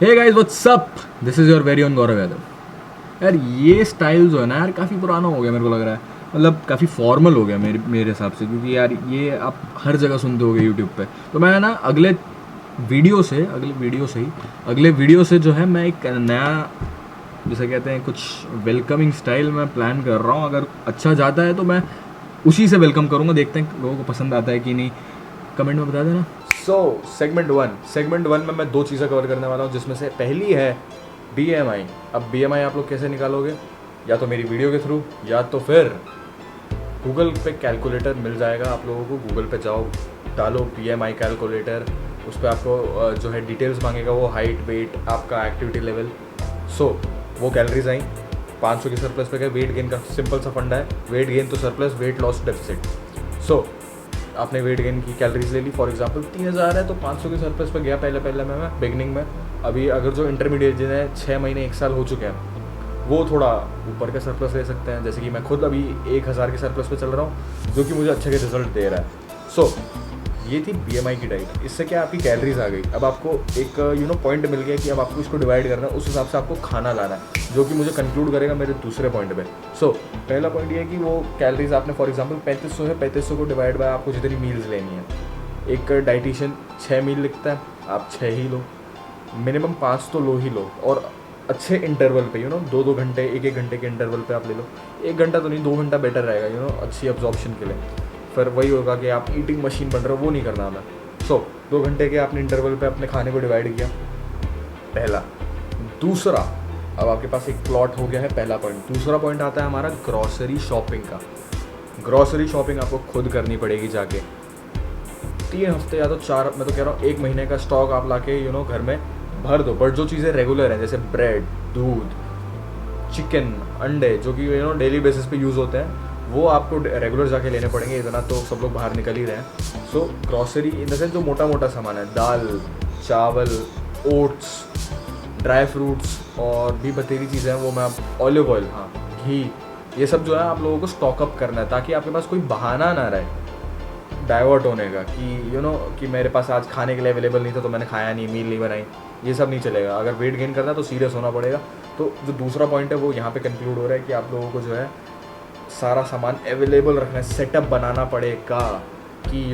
Hey guys what's up, this is your very own Gaurav Yadav. यार ये style जो है ना यार काफ़ी पुराना हो गया मेरे को लग रहा है। मतलब काफ़ी फॉर्मल हो गया मेरे मेरे हिसाब से, क्योंकि यार ये आप हर जगह सुनते होगे यूट्यूब पे। तो मैं ना अगले वीडियो से जो है मैं एक नया, जिसे कहते हैं कुछ वेलकमिंग स्टाइल मैं प्लान कर रहा हूँ। अगर अच्छा जाता है तो मैं उसी से वेलकम करूँगा। देखते हैं लोगों को पसंद आता है कि नहीं, कमेंट में बता देना। सेगमेंट वन में मैं दो चीज़ें कवर करने वाला हूँ, जिसमें से पहली है BMI। अब BMI आप लोग कैसे निकालोगे? या तो मेरी वीडियो के थ्रू, या तो फिर गूगल पे कैलकुलेटर मिल जाएगा आप लोगों को। गूगल पे जाओ, डालो BMI कैलकुलेटर, उस पर आपको जो है डिटेल्स मांगेगा, वो हाइट, वेट, आपका एक्टिविटी लेवल। वो कैलोरीज आई 500 के सरप्लस पे गए। वेट गेन का सिंपल सा फंडा है, वेट गेन तो सरप्लस, वेट लॉस डेफिसिट। आपने वेट गेन की कैलोरीज ले ली, फॉर एग्जांपल 3000 है तो 500 के सरप्लस पे गया पहले मैं बिगनिंग में। अभी अगर जो इंटरमीडिएट जिन्हें 6 महीने 1 साल हो चुके हैं, वो थोड़ा ऊपर का सरप्लस ले सकते हैं। जैसे कि मैं खुद अभी 1000 के सरप्लस पे चल रहा हूँ, जो कि मुझे अच्छे के रिजल्ट दे रहा है। ये थी BMI की डाइट। इससे क्या आपकी कैलोरीज आ गई। अब आपको एक पॉइंट मिल गया कि अब आपको इसको डिवाइड करना है, उस हिसाब से आपको खाना लाना है, जो कि मुझे कंक्लूड करेगा मेरे दूसरे पॉइंट पे। पहला पॉइंट ये है कि वो कैलोरीज आपने फॉर एग्जांपल 3500 है, 3500 को डिवाइड बाय आपको जितनी मील्स लेनी है। एक डाइटिशियन 6 मील लिखता है, आप 6 ही लो, मिनिमम 5 तो लो ही लो, और अच्छे इंटरवल पे 2-2 घंटे, 1-1 घंटे के इंटरवल पे आप ले लो। 1 घंटा तो नहीं, 2 घंटा बेटर रहेगा अच्छी अब्जॉर्प्शन के लिए। फिर वही होगा कि आप ईटिंग मशीन बन रहे हो, वो नहीं करना हमें। 2 घंटे के आपने इंटरवल पे अपने खाने को डिवाइड किया, पहला। दूसरा, अब आपके पास एक प्लॉट हो गया है, पहला पॉइंट। दूसरा पॉइंट आता है हमारा ग्रॉसरी शॉपिंग का। ग्रॉसरी शॉपिंग आपको खुद करनी पड़ेगी जाके। 3 हफ्ते या तो 4, मैं तो कह रहा हूँ 1 महीने का स्टॉक आप लाके घर में भर दो। बट जो चीज़ें रेगुलर हैं, जैसे ब्रेड, दूध, चिकन, अंडे, जो कि डेली बेसिस पे यूज़ होते हैं, वो आपको रेगुलर जाके लेने पड़ेंगे। इतना तो सब लोग बाहर निकल ही रहे हैं। ग्रॉसरी इन द सेंस जो मोटा मोटा सामान है, दाल, चावल, ओट्स, ड्राई फ्रूट्स और भी बतेरी चीज़ें हैं, वो मैं आप ऑलिव ऑयल, हाँ, घी, ये सब जो है आप लोगों को स्टॉकअप करना है, ताकि आपके पास कोई बहाना ना रहे डाइवर्ट होने का कि कि मेरे पास आज खाने के लिए अवेलेबल नहीं था तो मैंने खाया नहीं, मील नहीं बनाई। ये सब नहीं चलेगा। अगर वेट गेन करना है तो सीरियस होना पड़ेगा। तो जो दूसरा पॉइंट है वो यहाँ पे कंक्लूड हो रहा है कि आप लोगों को जो है सारा सामान अवेलेबल रखना है, सेटअप बनाना पड़ेगा कि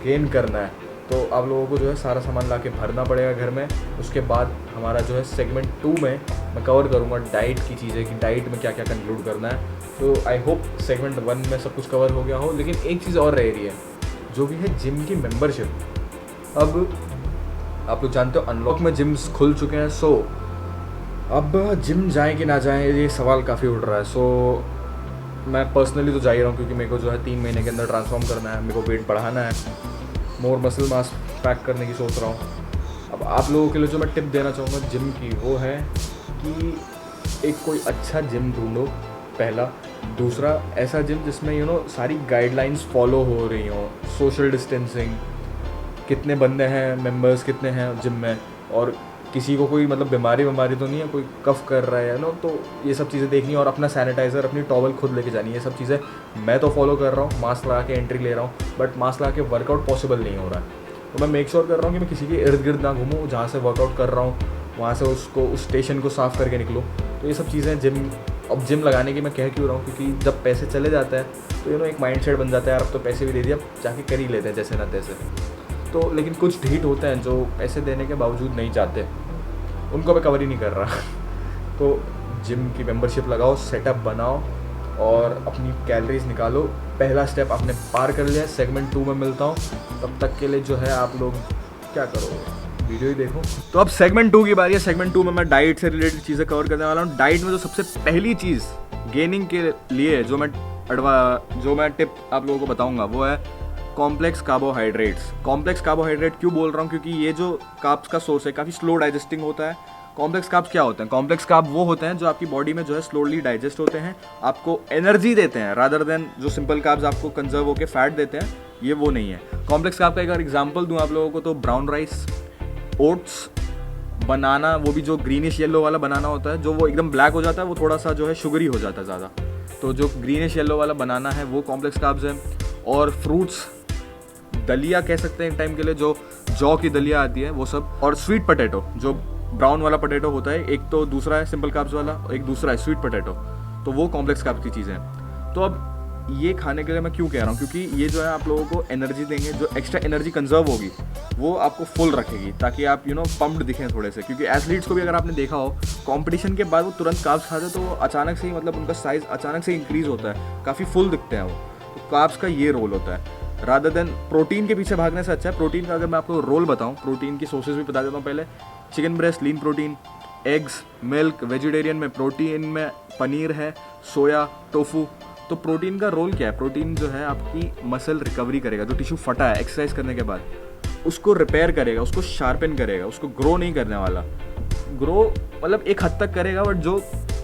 गेन करना है। तो आप लोगों को जो है सारा सामान ला के भरना पड़ेगा घर में। उसके बाद हमारा जो है सेगमेंट 2 में मैं कवर करूँगा डाइट की चीज़ें, कि डाइट में क्या क्या कंक्लूड करना है। तो आई होप सेगमेंट 1 में सब कुछ कवर हो गया हो। लेकिन एक चीज़ और रह रही है, जो भी है जिम की मेंबरशिप। अब आप लोग जानते हो अनलॉक में जिम्स खुल चुके हैं। अब जिम जाएँ कि ना जाएँ, ये सवाल काफ़ी उठ रहा है। मैं पर्सनली तो जा ही रहा हूँ, क्योंकि मेरे को जो है 3 महीने के अंदर ट्रांसफॉर्म करना है, मेरे को वेट बढ़ाना है, मोर मसल मास पैक करने की सोच रहा हूँ। अब आप लोगों के लिए जो मैं टिप देना चाहूँगा जिम की, वो है कि एक कोई अच्छा जिम ढूंढो, पहला। दूसरा, ऐसा जिम जिसमें सारी गाइडलाइंस फॉलो हो रही हों, सोशल डिस्टेंसिंग, कितने बंदे हैं, मेंबर्स कितने हैं जिम में, और किसी को कोई मतलब बीमारी तो नहीं है, कोई कफ कर रहा है तो ये सब चीज़ें देखनी है। और अपना सैनिटाइज़र, अपनी टॉवल खुद लेके जानी है। ये सब चीज़ें मैं तो फॉलो कर रहा हूँ, मास्क लगा के एंट्री ले रहा हूँ, बट मास्क लगा के वर्कआउट पॉसिबल नहीं हो रहा है। तो मैं मेक श्योर कर रहा हूँ कि मैं किसी के इर्द गिर्द ना घूमूँ, जहाँ से वर्कआउट कर रहा हूँ वहाँ से उस स्टेशन को साफ़ करके निकलूँ। तो ये सब चीज़ें जिम लगाने की मैं कह क्यों रहा हूँ, क्योंकि जब पैसे चले जाते हैं तो एक माइंड सेट बन जाता है, यार अब तो पैसे भी दे दिए, अब जाके कर ही लेते हैं जैसे ना तैसे। तो लेकिन कुछ ढीठ होते हैं जो पैसे देने के बावजूद नहीं जाते, उनको मैं कवर ही नहीं कर रहा। तो जिम की मेंबरशिप लगाओ, सेटअप बनाओ और अपनी कैलोरीज निकालो। पहला स्टेप आपने पार कर लिया। सेगमेंट 2 में मिलता हूँ, तब तक के लिए जो है आप लोग क्या करो, वीडियो ही देखो। तो अब सेगमेंट 2 की बारी है। सेगमेंट 2 में मैं डाइट से रिलेटेड चीज़ें कवर करने वाला हूँ। डाइट में जो सबसे पहली चीज़ गेनिंग के लिए जो मैं टिप आप लोगों को बताऊँगा, वो है कॉम्प्लेक्स कार्बोहाइड्रेट्स। कॉम्प्लेक्स कार्बोहाइड्रेट क्यों बोल रहा हूँ, क्योंकि ये जो कार्ब्स का सोर्स है, काफ़ी स्लो डाइजेस्टिंग होता है। कॉम्प्लेक्स कार्ब्स क्या होते हैं? कॉम्प्लेक्स कार्ब वो होते हैं जो आपकी बॉडी में जो है स्लोली डाइजेस्ट होते हैं, आपको एनर्जी देते हैं, रादर देन जो सिंपल कार्ब्स आपको कंजर्व होकर फैट देते हैं, ये वो नहीं है। कॉम्प्लेक्स कार्ब का एक एग्जाम्पल दूँ आप लोगों को, तो ब्राउन राइस, ओट्स, बनाना, वो भी जो ग्रीनिश येलो वाला बनाना होता है, जो वो एकदम ब्लैक हो जाता है, वो थोड़ा सा जो है शुगरी हो जाता है ज़्यादा। तो जो ग्रीनिश येलो वाला बनाना है वो कॉम्प्लेक्स कार्ब्स है। और फ्रूट्स, दलिया कह सकते हैं एक टाइम के लिए, जो जौ की दलिया आती है वो सब, और स्वीट पोटैटो जो ब्राउन वाला पोटैटो होता है, एक तो दूसरा है सिंपल कार्ब्स वाला, एक दूसरा है स्वीट पोटैटो, तो वो कॉम्प्लेक्स कार्ब्स की चीज़ें हैं। तो अब ये खाने के लिए मैं क्यों कह रहा हूँ, क्योंकि ये जो है आप लोगों को एनर्जी देंगे, जो एक्स्ट्रा एनर्जी कंजर्व होगी वो आपको फुल रखेगी, ताकि आप पम्प्ड दिखें थोड़े से। क्योंकि एथलीट्स को भी अगर आपने देखा हो कंपटीशन के बाद वो तुरंत कार्ब्स खाते तो वो अचानक से ही मतलब उनका साइज़ अचानक से इंक्रीज़ होता है, काफ़ी फुल दिखते हैं वो। तो कार्ब्स का ये रोल होता है, रादर देन प्रोटीन के पीछे भागने से अच्छा है। प्रोटीन का अगर मैं आपको रोल बताऊँ, प्रोटीन की सोर्सेज भी बता देता हूँ पहले। Chicken breast lean protein, eggs, milk, vegetarian में प्रोटीन में पनीर है, सोया, टोफू। तो प्रोटीन का रोल क्या है, प्रोटीन जो है आपकी मसल रिकवरी करेगा, जो टिश्यू फटा है एक्सरसाइज करने के बाद उसको रिपेयर करेगा, उसको शार्पन करेगा, उसको ग्रो नहीं करने वाला। ग्रो मतलब एक हद तक करेगा, बट जो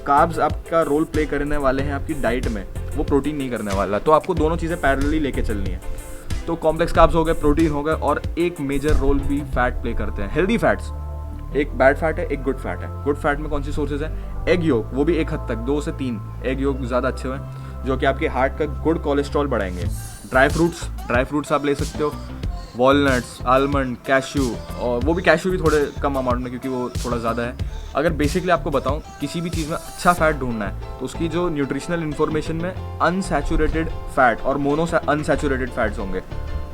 कार्ब्स आपका रोल प्ले करने वाले हैं आपकी डाइट में, वो प्रोटीन नहीं करने वाला। तो आपको दोनों चीज़ें पैरेलली लेके चलनी है। तो कॉम्प्लेक्स कार्ब्स हो गए, प्रोटीन हो गए, और एक मेजर रोल भी फैट प्ले करते हैं। हेल्दी फैट्स, एक बैड फैट है, एक गुड फैट है। गुड फैट में कौन सी सोर्सेज हैं? एग योग, वो भी एक हद तक 2 से 3 एग योग ज़्यादा अच्छे हुए, जो कि आपके हार्ट का गुड कोलेस्ट्रॉल बढ़ाएंगे। ड्राई फ्रूट्स आप ले सकते हो, वॉलनट्स, आलमंड, कैश्यू, और वो भी कैश्यू भी थोड़े कम अमाउंट में, क्योंकि वो थोड़ा ज़्यादा है। अगर बेसिकली आपको बताऊं, किसी भी चीज़ में अच्छा फैट ढूंढना है तो उसकी जो न्यूट्रिशनल इन्फॉर्मेशन में अनसैचुरेटेड फैट और मोनो अनसैचुरेटेड फैट्स होंगे,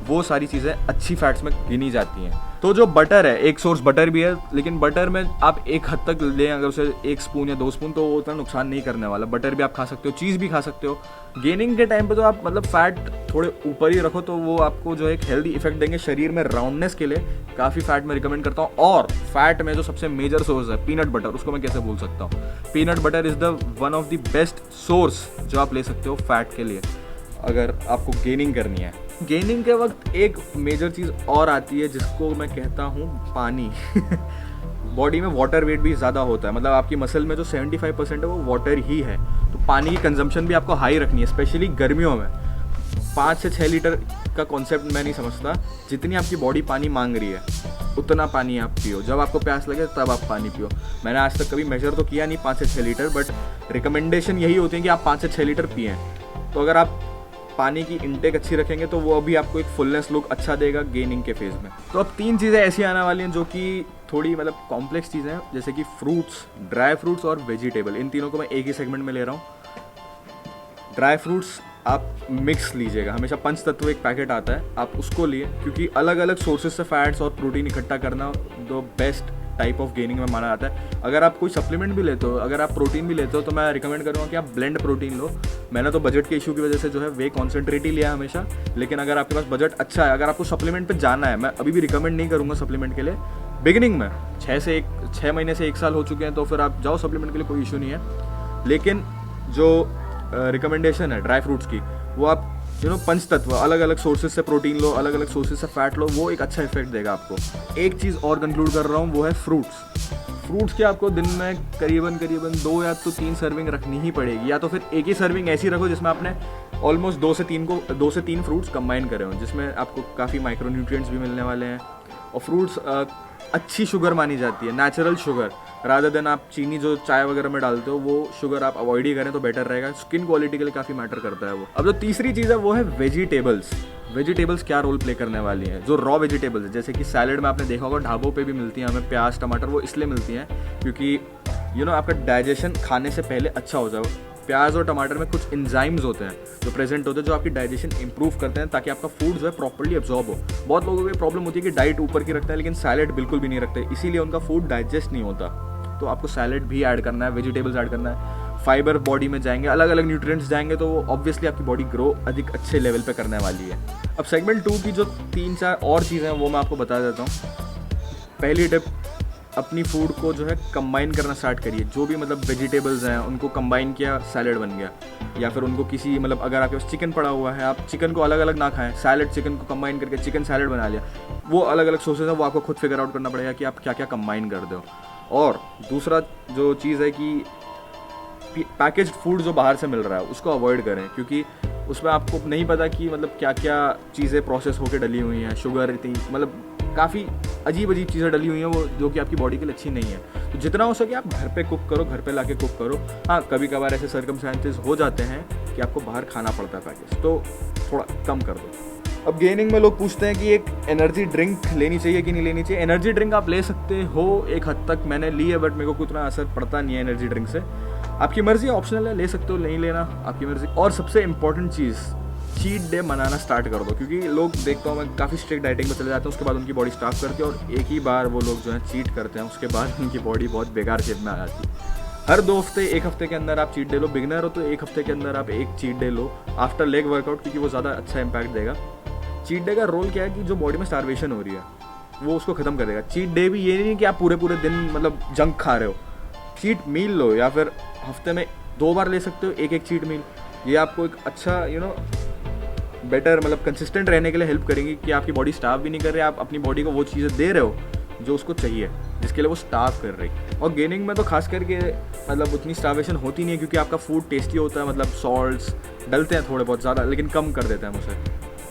वो सारी चीज़ें अच्छी फैट्स में गिनी जाती हैं। तो जो बटर है, एक सोर्स बटर भी है, लेकिन बटर में आप एक हद तक लें, अगर उसे 1 स्पून या 2 स्पून, तो वो उतना नुकसान नहीं करने वाला। बटर भी आप खा सकते हो, चीज़ भी खा सकते हो। गेनिंग के टाइम पे तो आप मतलब फैट थोड़े ऊपर ही रखो, तो वो आपको जो एक हेल्दी इफेक्ट देंगे शरीर में, राउंडनेस के लिए काफ़ी फैट में रिकमेंड करता हूँ। और फैट में जो सबसे मेजर सोर्स है पीनट बटर, उसको मैं कैसे भूल सकता हूँ। Peanut butter is the one of the best source जो आप ले सकते हो फैट के लिए, अगर आपको गेनिंग करनी है। गेनिंग के वक्त एक मेजर चीज़ और आती है, जिसको मैं कहता हूँ पानी। बॉडी में वाटर वेट भी ज़्यादा होता है, मतलब आपकी मसल में जो 75% है वो वाटर ही है। तो पानी की कंजम्पशन भी आपको हाई रखनी है, स्पेशली गर्मियों में। 5 से 6 लीटर का कॉन्सेप्ट मैं नहीं समझता। जितनी आपकी बॉडी पानी मांग रही है उतना पानी आप पियो। जब आपको प्यास लगे तब आप पानी पियो। मैंने आज तक कभी मेजर तो किया नहीं 5 से 6 लीटर, बट रिकमेंडेशन यही होती है कि आप 5 से 6 लीटर पिएँ। तो अगर आप पानी की इंटेक अच्छी रखेंगे तो वो अभी आपको एक फुलनेस लुक अच्छा देगा गेनिंग के फेज में। तो अब 3 चीज़ें ऐसी आने वाली हैं जो कि थोड़ी मतलब कॉम्प्लेक्स चीज़ें हैं, जैसे कि फ्रूट्स, ड्राई फ्रूट्स और वेजिटेबल। इन तीनों को मैं एक ही सेगमेंट में ले रहा हूँ। ड्राई फ्रूट्स आप मिक्स लीजिएगा, हमेशा पंच तत्व एक पैकेट आता है, आप उसको लिए, क्योंकि अलग अलग सोर्सेज से फैट्स और प्रोटीन इकट्ठा करना the best type of gaining में माना जाता है। अगर आप कोई सप्लीमेंट भी लेते हो, अगर आप प्रोटीन भी लेते हो, तो मैं रिकमेंड करूँगा कि आप ब्लेंड प्रोटीन लो। मैंने तो बजट के इशू की वजह से जो है वे कॉन्सेंट्रेट ही लिया हमेशा, लेकिन अगर आपके पास बजट अच्छा है, अगर आपको सप्लीमेंट पे जाना है, मैं अभी भी रिकमेंड नहीं करूँगा सप्लीमेंट के लिए बिगिनिंग में। 6 महीने से 1 साल हो चुके हैं, तो फिर आप जाओ सप्लीमेंट के लिए, कोई इशू नहीं है। लेकिन जो रिकमेंडेशन है ड्राई फ्रूट्स की, वो आप पंच तत्व, अलग अलग सोर्सेज से प्रोटीन लो, अलग अलग सोर्सेज से फैट लो, वो एक अच्छा इफेक्ट देगा आपको। एक चीज़ और कंक्लूड कर रहा हूँ, वो है फ्रूट्स की आपको दिन में करीबन 2 या तो 3 सर्विंग रखनी ही पड़ेगी, या तो फिर एक ही सर्विंग ऐसी रखो जिसमें आपने ऑलमोस्ट 2 से 3 फ्रूट्स कंबाइन करे हों, जिसमें आपको काफ़ी माइक्रोन्यूट्रिएंट्स भी मिलने वाले हैं। और फ्रूट्स अच्छी शुगर मानी जाती है, नेचुरल शुगर, रादर देन आप चीनी जो चाय वगैरह में डालते हो, वो शुगर आप अवॉइड ही करें तो बेटर रहेगा। स्किन क्वालिटी के लिए काफ़ी मैटर करता है वो। अब जो तीसरी चीज़ है वो है वेजिटेबल्स क्या रोल प्ले करने वाली हैं। जो रॉ वेजिटेबल्स है, जैसे कि सैलड में आपने देखा होगा ढाबों पे भी मिलती हैं हमें, प्याज, टमाटर, वो इसलिए मिलती हैं क्योंकि आपका डाइजेशन खाने से पहले अच्छा हो जाए। प्याज और टमाटर में कुछ एंजाइम्स होते हैं जो प्रेजेंट होते हैं, जो आपकी डाइजेशन इंप्रूव करते हैं, ताकि आपका फूड जो है प्रॉपर्ली एब्जॉर्ब हो। बहुत लोगों की प्रॉब्लम होती है कि डाइट ऊपर की रखते हैं लेकिन सैलेड बिल्कुल भी नहीं रखते, इसीलिए उनका फूड डाइजेस्ट नहीं होता। तो आपको सैलेड भी ऐड करना है, वेजिटेबल्स ऐड करना है, फाइबर बॉडी में जाएंगे, अलग अलग न्यूट्रिएंट्स जाएंगे, तो वो ऑब्वियसली आपकी बॉडी ग्रो अधिक अच्छे लेवल पे करने वाली है। अब सेगमेंट 2 की जो 3-4 और चीज़ें हैं वो मैं आपको बता देता हूँ। पहली टिप, अपनी फूड को जो है कंबाइन करना स्टार्ट करिए। जो भी मतलब वेजिटेबल्स हैं उनको कंबाइन किया, सैलेड बन गया। या फिर उनको किसी मतलब अगर आपके पास चिकन पड़ा हुआ है, आप चिकन को अलग अलग ना खाएं, सैलेड चिकन को कंबाइन करके चिकन सैलेड बना लिया। वो अलग अलग सोर्सेज हैं, वो आपको खुद फिगर आउट करना पड़ेगा कि आप क्या क्या कंबाइन कर दो। और दूसरा जो चीज़ है कि पैकेज्ड फूड जो बाहर से मिल रहा है उसको अवॉइड करें, क्योंकि उसमें आपको नहीं पता कि मतलब क्या क्या चीज़ें प्रोसेस होकर डली हुई हैं, शुगर इतनी मतलब काफ़ी अजीब चीज़ें डली हुई हैं वो, जो कि आपकी बॉडी के लिए अच्छी नहीं है। तो जितना हो सके आप घर पे कुक करो, घर पे लाके कुक करो। हाँ, कभी कभार ऐसे सर्कमस्टेंसेस हो जाते हैं कि आपको बाहर खाना पड़ता है पैकेज, तो थोड़ा कम कर दो। अब गेनिंग में लोग पूछते हैं कि एक एनर्जी ड्रिंक लेनी चाहिए कि नहीं लेनी चाहिए। एनर्जी ड्रिंक आप ले सकते हो एक हद तक, मैंने ली है बट मेरे को उतना असर पड़ता नहीं है एनर्जी ड्रिंक से। आपकी मर्जी, ऑप्शनल है, ले सकते हो, नहीं लेना आपकी मर्जी। और सबसे इंपॉर्टेंट चीज़, चीट डे मनाना स्टार्ट कर दो, क्योंकि लोग देखता हूँ मैं काफ़ी स्ट्रिक्ट डाइटिंग में चले जाते हैं, उसके बाद उनकी बॉडी स्टार्व करती है और एक ही बार वो लोग जो है चीट करते हैं, उसके बाद उनकी बॉडी बहुत बेकार शेप में आ जाती है। हर 2 हफ्ते, 1 हफ्ते के अंदर आप चीट डे लो। बिगनर हो तो 1 हफ्ते के अंदर आप एक चीट डे लो आफ्टर लेग वर्कआउट, क्योंकि वो ज़्यादा अच्छा इंपैक्ट देगा। चीट डे का रोल क्या है कि जो बॉडी में स्टार्वेशन हो रही है वो उसको खत्म कर देगा। चीट डे भी ये नहीं कि आप पूरे पूरे दिन मतलब जंक खा रहे हो, चीट मील लो, या फिर हफ्ते में 2 बार ले सकते हो एक चीट मील। ये आपको एक अच्छा बेटर मतलब कंसिस्टेंट रहने के लिए हेल्प करेंगी कि आपकी बॉडी स्टार्व भी नहीं कर रही, आप अपनी बॉडी को वो चीज़ें दे रहे हो जो उसको चाहिए, जिसके लिए वो स्टार्व कर रही। और गेनिंग में तो खास करके मतलब उतनी स्टार्वेशन होती नहीं है, क्योंकि आपका फूड टेस्टी होता है, मतलब सॉल्ट्स डलते हैं थोड़े बहुत ज़्यादा, लेकिन कम कर देते हैं उसे,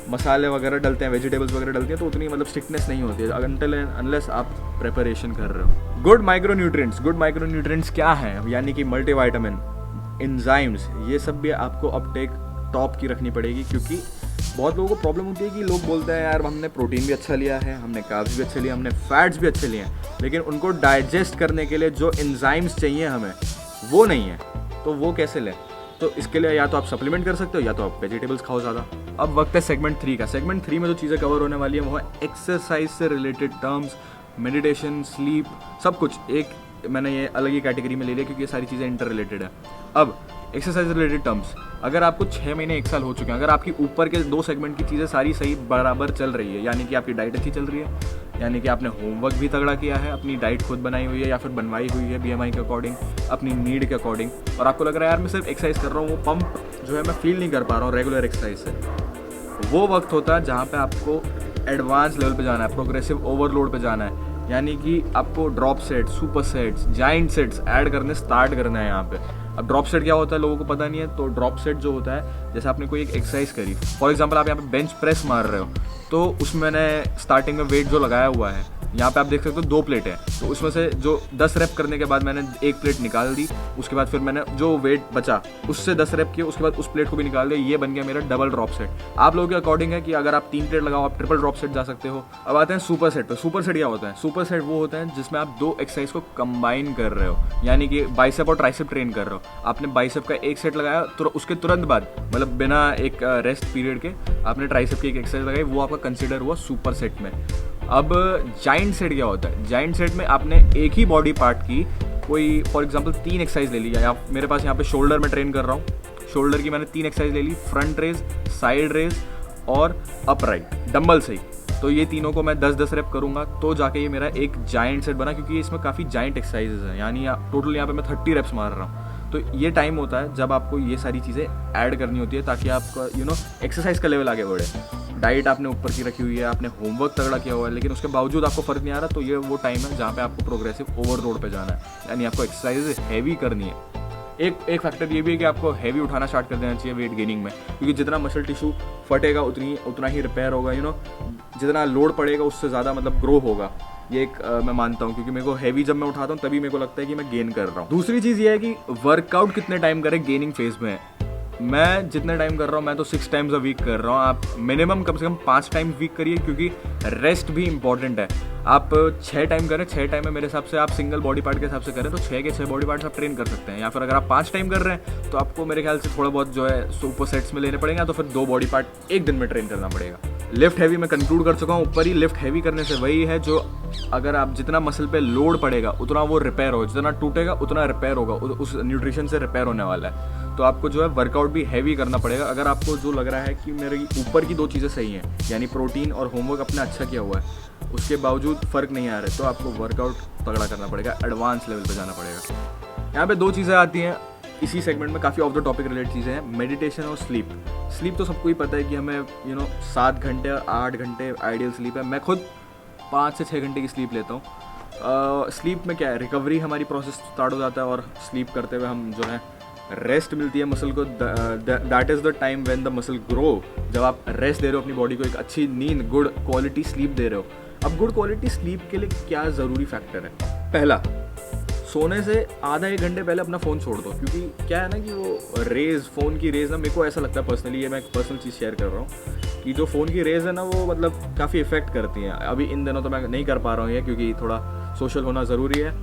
मसाले वगैरह डलते हैं, वेजिटेबल्स वगैरह डलती हैं, तो उतनी मतलब स्टिकनेस नहीं होती है अनटिल अनलेस आप प्रिपरेशन कर रहे हो। गुड माइक्रोन्यूट्रिएंट्स क्या है, यानी कि मल्टीविटामिन, एंजाइम्स, ये सब भी आपको अपटेक टॉप की रखनी पड़ेगी, क्योंकि बहुत लोगों को प्रॉब्लम होती है कि लोग बोलते हैं यार हमने प्रोटीन भी अच्छा लिया है, हमने कार्ब्स भी अच्छे लिए, हमने फैट्स भी अच्छे लिए हैं, लेकिन उनको डाइजेस्ट करने के लिए जो एंजाइम्स चाहिए हमें वो नहीं है, तो वो कैसे लें? तो इसके लिए या तो आप सप्लीमेंट कर सकते हो या तो आप वेजिटेबल्स खाओ ज़्यादा। अब वक्त है सेगमेंट 3 का। सेगमेंट 3 में जो चीज़ें कवर होने वाली है वो है एक्सरसाइज से रिलेटेड टर्म्स, मेडिटेशन, स्लीप, सब कुछ एक मैंने ये अलग ही कैटेगरी में ले लिया, क्योंकि ये सारी चीज़ें इंटर रिलेटेड है। अब एक्सरसाइज रिलेटेड टर्म्स, अगर आपको 6 महीने 1 साल हो चुके हैं, अगर आपकी ऊपर के 2 सेगमेंट की चीज़ें सारी सही बराबर चल रही है, यानी कि आपकी डाइट अच्छी चल रही है, यानी कि आपने होमवर्क भी तगड़ा किया है, अपनी डाइट खुद बनाई हुई है या फिर बनवाई हुई है BMI के अकॉर्डिंग, अपनी नीड के अकॉर्डिंग, और आपको लग रहा है यार मैं सिर्फ एक्सरसाइज कर रहा हूँ, वो पंप जो है मैं फील नहीं कर पा रहा हूँ रेगुलर एक्सरसाइज से, वो वक्त होता है जहाँ पे आपको एडवांस लेवल पे जाना है, प्रोग्रेसिव ओवरलोड पे जाना है, यानी कि आपको drop sets, super sets, giant sets add करने स्टार्ट करना है यहाँ पे। अब ड्रॉप सेट क्या होता है लोगों को पता नहीं है, तो ड्रॉप सेट जो होता है, जैसे आपने कोई एक एक्सरसाइज करी, फॉर एग्जांपल आप यहाँ पे बेंच प्रेस मार रहे हो, तो उसमें मैंने स्टार्टिंग में वेट जो लगाया हुआ है, यहाँ पे आप देख सकते हो 2 प्लेट है, तो उसमें से जो 10 रेप करने के बाद मैंने 1 प्लेट निकाल दी, उसके बाद फिर मैंने जो वेट बचा उससे 10 रेप किए, उसके बाद उस प्लेट को भी निकाल दिया, ये बन गया मेरा डबल ड्रॉप सेट। आप लोगों के अकॉर्डिंग है कि अगर आप 3 प्लेट लगाओ आप ट्रिपल ड्रॉप सेट जा सकते हो। अब आते हैं सुपर सेट पे। सुपर सेट क्या होता है? सुपर सेट वो होता है जिसमें आप 2 एक्सरसाइज को कंबाइन कर रहे हो, यानी कि बाइसेप और ट्राइसेप ट्रेन कर रहे हो। आपने बाइसेप का 1 सेट लगाया, उसके तुरंत बाद मतलब बिना एक रेस्ट पीरियड के आपने ट्राइसेप की एक एक्सरसाइज लगाई, वो आपका कंसिडर हुआ सुपर सेट में। अब जाइंट सेट क्या होता है? जाइंट सेट में आपने एक ही बॉडी पार्ट की कोई फॉर एग्जांपल 3 एक्सरसाइज ले ली, या मेरे पास यहाँ पे शोल्डर में ट्रेन कर रहा हूँ, शोल्डर की मैंने 3 एक्सरसाइज ले ली, फ्रंट रेज, साइड रेज और अपराइट डंबल से ही, तो ये तीनों को मैं 10-10 रेप करूंगा, तो जाके ये मेरा एक जाइंट सेट बना, क्योंकि इसमें काफ़ी जाइंट एक्सरसाइजेज हैं, यानी टोटल यहाँ पे मैं 30 रेप्स मार रहा हूँ। तो ये टाइम होता है जब आपको ये सारी चीज़ें ऐड करनी होती है, ताकि आपका एक्सरसाइज का लेवल आगे बढ़े। डाइट आपने ऊपर की रखी हुई है, आपने होमवर्क तगड़ा किया हुआ है, लेकिन उसके बावजूद आपको फर्क नहीं आ रहा, तो ये वो टाइम है जहाँ पे आपको प्रोग्रेसिव ओवरलोड पे जाना है, यानी आपको एक्सरसाइज हैवी करनी है। एक फैक्टर ये भी है कि आपको हैवी उठाना स्टार्ट कर देना चाहिए वेट गेनिंग में, क्योंकि जितना मसल टिश्यू फटेगा उतना ही रिपेयर होगा, जितना लोड पड़ेगा उससे ज़्यादा मतलब ग्रो होगा। ये एक मैं मानता हूँ, क्योंकि मेरे को हैवी जब मैं उठाता हूँ तभी मेरे को लगता है कि मैं गेन कर रहा हूँ। दूसरी चीज़ ये है कि वर्कआउट कितने टाइम करें गेनिंग फेज में। मैं जितने टाइम कर रहा हूँ, मैं तो 6 टाइम्स अ वीक कर रहा हूँ, आप मिनिमम कम से कम 5 टाइम्स वीक करिए, क्योंकि रेस्ट भी इंपॉर्टेंट है। आप 6 टाइम करें, 6 टाइम में मेरे हिसाब से आप सिंगल बॉडी पार्ट के हिसाब से करें तो 6 के 6 बॉडी पार्ट्स आप ट्रेन कर सकते हैं, या फिर अगर आप 5 टाइम कर रहे हैं तो आपको मेरे ख्याल से थोड़ा बहुत जो है सुपर सेट्स में लेने पड़ेंगे, तो फिर 2 बॉडी पार्ट एक दिन में ट्रेन करना पड़ेगा। लिफ्ट हैवी मैं कंक्लूड कर चुका हूँ। ऊपर ही लिफ्ट हैवी करने से वही है जो अगर आप जितना मसल पे लोड पड़ेगा उतना वो रिपेयर हो, जितना टूटेगा उतना रिपेयर होगा, उस न्यूट्रिशन से रिपेयर होने वाला है। तो आपको जो है वर्कआउट भी हैवी करना पड़ेगा। अगर आपको जो लग रहा है कि मेरी ऊपर की 2 चीज़ें सही हैं, यानी प्रोटीन और होमवर्क अपना अच्छा किया हुआ है, उसके बावजूद फ़र्क नहीं आ रहा है, तो आपको वर्कआउट तगड़ा करना पड़ेगा, एडवांस लेवल पे जाना पड़ेगा। यहाँ पे 2 चीज़ें आती हैं इसी सेगमेंट में, काफ़ी ऑफ द टॉपिक रिलेटेड चीज़ें हैं, मेडिटेशन और स्लीप। स्लीप तो सबको ही पता है कि हमें 7 घंटे और 8 घंटे आइडियल स्लीप है। मैं खुद 5 से 6 घंटे की स्लीप लेता हूँ। स्लीप में क्या है, रिकवरी हमारी प्रोसेस स्टार्ट हो जाता है, और स्लीप करते हुए हम जो है रेस्ट मिलती है मसल को। That is the time when the muscle grow. जब आप रेस्ट दे रहे हो अपनी बॉडी को, एक अच्छी नींद, गुड क्वालिटी स्लीप दे रहे हो। अब गुड क्वालिटी स्लीप के लिए क्या ज़रूरी फैक्टर है? पहला, सोने से आधा एक घंटे पहले अपना फ़ोन छोड़ दो, क्योंकि क्या है ना कि वो रेज़, फ़ोन की रेज़ ना, मेरे को ऐसा लगता है पर्सनली, ये मैं एक पर्सनल चीज़ शेयर कर रहा हूँ कि जो फ़ोन की रेज़ है ना वो मतलब काफ़ी इफ़ेक्ट करती हैं। अभी इन दिनों तो मैं नहीं कर पा रहा हूँ ये, क्योंकि थोड़ा सोशल होना ज़रूरी है,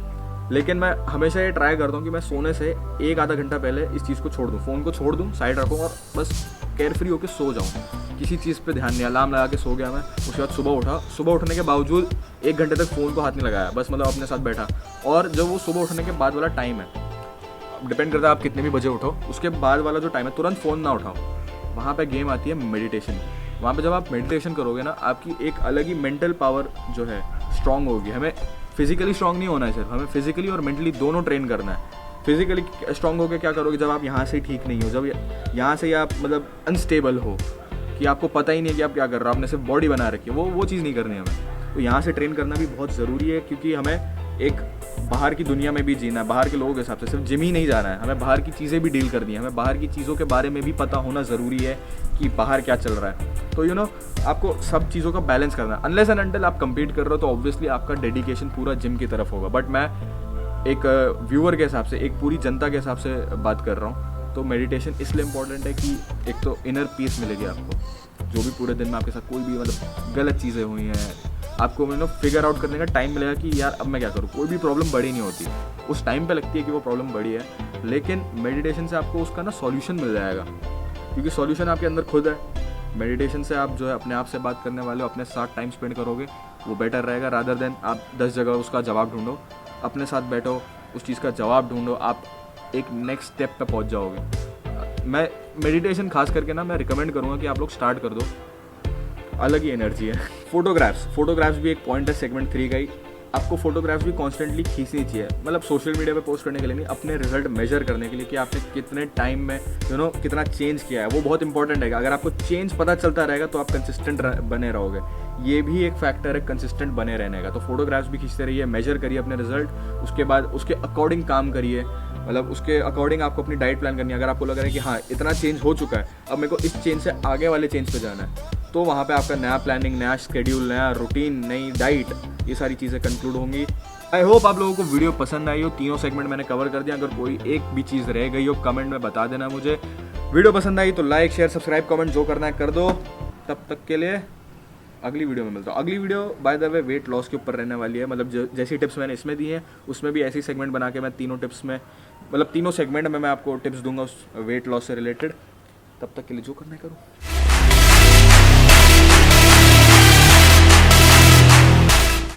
लेकिन मैं हमेशा ये ट्राई करता हूँ कि मैं सोने से एक आधा घंटा पहले इस चीज़ को छोड़ दूँ, फ़ोन को छोड़ दूँ, साइड रखूँ और बस केयर फ्री होकर सो जाऊँ। किसी चीज़ पे ध्यान नहीं, अलार्म लगा के सो गया मैं, उसके बाद सुबह उठा, सुबह उठने के बावजूद 1 घंटे तक फ़ोन को हाथ नहीं लगाया, बस मतलब अपने साथ बैठा। और जब वो सुबह उठने के बाद वाला टाइम है, डिपेंड करता है आप कितने भी बजे उठो, उसके बाद वाला जो टाइम है तुरंत फ़ोन ना उठाओ। वहाँ पे गेम आती है मेडिटेशन। वहाँ पे जब आप मेडिटेशन करोगे ना, आपकी एक अलग ही मेंटल पावर जो है स्ट्रांग होगी। हमें फिजिकली स्ट्रांग नहीं होना है सिर्फ, हमें फिजिकली और मेंटली दोनों ट्रेन करना है। फिजिकली स्ट्रांग होकर क्या करोगे, जब आप यहाँ से ठीक नहीं हो, जब यहाँ से आप मतलब अनस्टेबल हो कि आपको पता ही नहीं है कि आप क्या कर रहे हो, आपने सिर्फ बॉडी बना रखी है, वो चीज़ नहीं करनी है हमें। तो यहाँ से ट्रेन करना भी बहुत ज़रूरी है, क्योंकि हमें एक बाहर की दुनिया में भी जीना है, बाहर के लोगों के हिसाब से, सिर्फ जिम ही नहीं जाना है, हमें बाहर की चीज़ें भी डील करनी है, हमें बाहर की चीज़ों के बारे में भी पता होना ज़रूरी है कि बाहर क्या चल रहा है। तो आपको सब चीज़ों का बैलेंस करना है। अनलेस एंड अनटिल आप कंपीट कर रहे हो तो ऑब्वियसली आपका डेडिकेशन पूरा जिम की तरफ होगा, बट मैं एक व्यूअर के हिसाब से, एक पूरी जनता के हिसाब से बात कर रहा हूँ। तो मेडिटेशन इसलिए इम्पॉर्टेंट है कि एक तो इनर पीस मिलेगी आपको, जो भी पूरे दिन में आपके साथ कोई भी मतलब गलत चीज़ें हुई हैं, आपको फिगर आउट करने का टाइम मिलेगा कि यार अब मैं क्या करूँ। कोई भी प्रॉब्लम बड़ी नहीं होती, उस टाइम पे लगती है कि वो प्रॉब्लम बड़ी है, लेकिन मेडिटेशन से आपको उसका ना सॉल्यूशन मिल जाएगा, क्योंकि सॉल्यूशन आपके अंदर खुद है। मेडिटेशन से आप जो है अपने आप से बात करने वाले हो, अपने साथ टाइम स्पेंड करोगे, वो बेटर रहेगा रादर देन आप 10 जगह उसका जवाब ढूंढो। अपने साथ बैठो, उस चीज़ का जवाब ढूंढो, आप एक नेक्स्ट स्टेप पे पहुंच जाओगे। मैं मेडिटेशन खास करके ना मैं रिकमेंड करूँगा कि आप लोग स्टार्ट कर दो, अलग ही एनर्जी है। फोटोग्राफ्स भी एक पॉइंट है सेगमेंट 3 का ही। आपको फोटोग्राफ्स भी कॉन्स्टेंटली खींचनी चाहिए, मतलब सोशल मीडिया पे पोस्ट करने के लिए नहीं, अपने रिजल्ट मेजर करने के लिए कि आपने कितने टाइम में कितना चेंज किया है। वो बहुत इंपॉर्टेंट है। अगर आपको चेंज पता चलता रहेगा तो आप कंसिस्टेंट बने रहोगे। ये भी एक फैक्टर है कंसिस्टेंट बने रहने का। तो फोटोग्राफ्स भी खींचते रहिए, मेजर करिए अपने रिजल्ट, उसके बाद उसके अकॉर्डिंग काम करिए, मतलब उसके अकॉर्डिंग आपको अपनी डाइट प्लान करनी है। अगर आपको लग रहा है कि हाँ इतना चेंज हो चुका है, अब मेरे को इस चेंज से आगे वाले चेंज पे जाना है, तो वहाँ पे आपका नया प्लानिंग, नया शेड्यूल, नया रूटीन, नई डाइट, ये सारी चीज़ें कंक्लूड होंगी। आई होप आप लोगों को वीडियो पसंद आई हो। तीनों सेगमेंट मैंने कवर कर दिया। अगर कोई एक भी चीज़ रह गई हो कमेंट में बता देना मुझे। वीडियो पसंद आई तो लाइक, शेयर, सब्सक्राइब, कमेंट जो करना है कर दो। तब तक के लिए अगली वीडियो में मिलता हूँ। अगली video by the way weight loss के ऊपर रहने वाली है, मतलब जैसी टिप्स मैंने इसमें दी हैं उसमें भी ऐसी सेगमेंट बना के मैं तीनों टिप्स में, मतलब तीनों सेगमेंट में मैं आपको टिप्स दूंगा उस वेट लॉस से रिलेटेड। तब तक के लिए जो करना है करो।